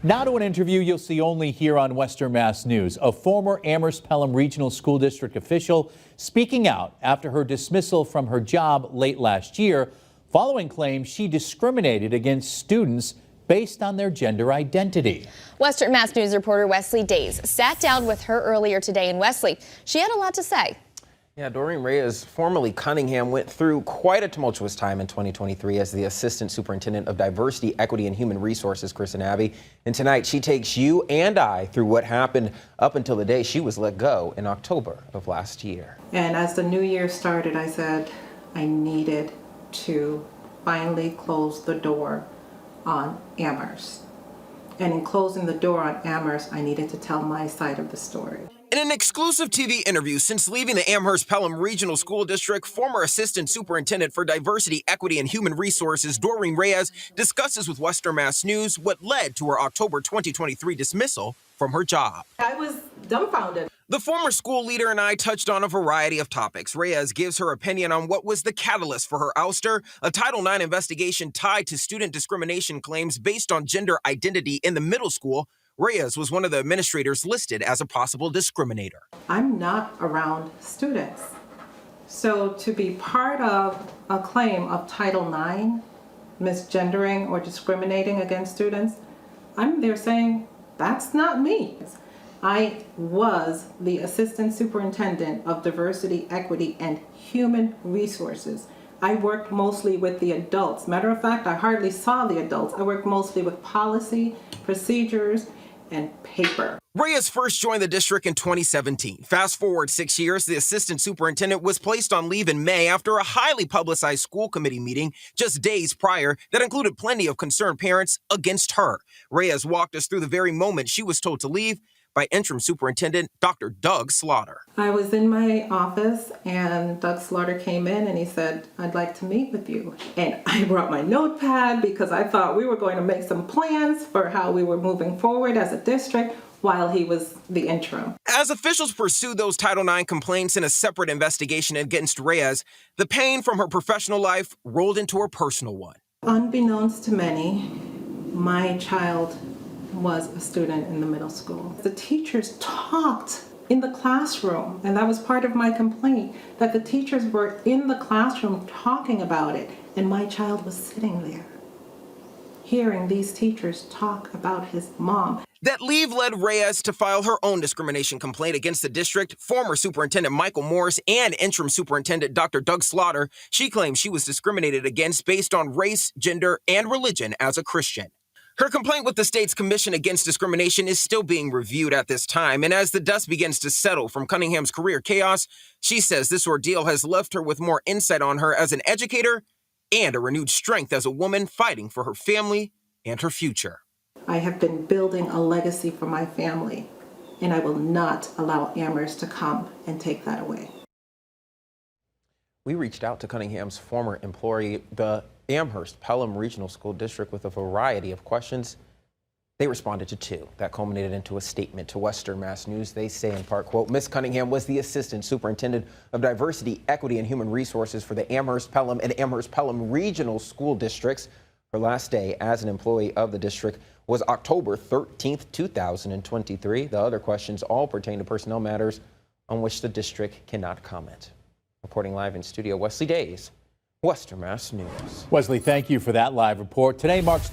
Now to an interview you'll see only here on Western Mass News. A former Amherst-Pelham Regional School District official speaking out after her dismissal from her job late last year, following claims she discriminated against students based on their gender identity. Western Mass News reporter Wesley Days sat down with her earlier today in Wesley. She had a lot to say. Yeah, Doreen Reyes, formerly Cunningham, went through quite a tumultuous time in 2023 as the Assistant Superintendent of Diversity, Equity, and Human Resources, Chris and Abby. And tonight, she takes you and I through what happened up until the day she was let go in October of last year. And as the new year started, I said I needed to finally close the door on Amherst. And in closing the door on Amherst, I needed to tell my side of the story. In an exclusive TV interview since leaving the Amherst-Pelham Regional School District, former Assistant Superintendent for Diversity, Equity, and Human Resources, Doreen Reyes, discusses with Western Mass News what led to her October 2023 dismissal from her job. I was dumbfounded. The former school leader and I touched on a variety of topics. Reyes gives her opinion on what was the catalyst for her ouster, a Title IX investigation tied to student discrimination claims based on gender identity in the middle school. Reyes was one of the administrators listed as a possible discriminator. I'm not around students. So to be part of a claim of Title IX, misgendering or discriminating against students, I'm there saying, that's not me. I was the Assistant Superintendent of Diversity, Equity, and Human Resources. I worked mostly with the adults. Matter of fact, I hardly saw the adults. I worked mostly with policy, procedures, and paper. Reyes first joined the district in 2017. Fast forward 6 years, the assistant superintendent was placed on leave in May after a highly publicized school committee meeting just days prior that included plenty of concerned parents against her. Reyes walked us through the very moment she was told to leave by interim superintendent Dr. Doug Slaughter. I was in my office and Doug Slaughter came in and he said, I'd like to meet with you. And I brought my notepad because I thought we were going to make some plans for how we were moving forward as a district while he was the interim. As officials pursued those Title IX complaints in a separate investigation against Reyes, the pain from her professional life rolled into her personal one. Unbeknownst to many, my child was a student in the middle school. The teachers talked in the classroom, and that was part of my complaint, that the teachers were in the classroom talking about it, and my child was sitting there, hearing these teachers talk about his mom. That leave led Reyes to file her own discrimination complaint against the district, former Superintendent Michael Morris, and interim Superintendent Dr. Doug Slaughter. She claims she was discriminated against based on race, gender, and religion as a Christian. Her complaint with the state's Commission Against Discrimination is still being reviewed at this time, and as the dust begins to settle from Cunningham's career chaos, she says this ordeal has left her with more insight on her as an educator and a renewed strength as a woman fighting for her family and her future. I have been building a legacy for my family, and I will not allow Amherst to come and take that away. We reached out to Cunningham's former employee, the Amherst-Pelham Regional School District, with a variety of questions. They responded to two. That culminated into a statement to Western Mass News. They say in part, quote, Ms. Cunningham was the Assistant Superintendent of Diversity, Equity, and Human Resources for the Amherst-Pelham and Amherst-Pelham Regional School Districts. Her last day as an employee of the district was October 13th, 2023. The other questions all pertain to personnel matters on which the district cannot comment. Reporting live in studio, Wesley Days, Western Mass News. Wesley, thank you for that live report. Today marks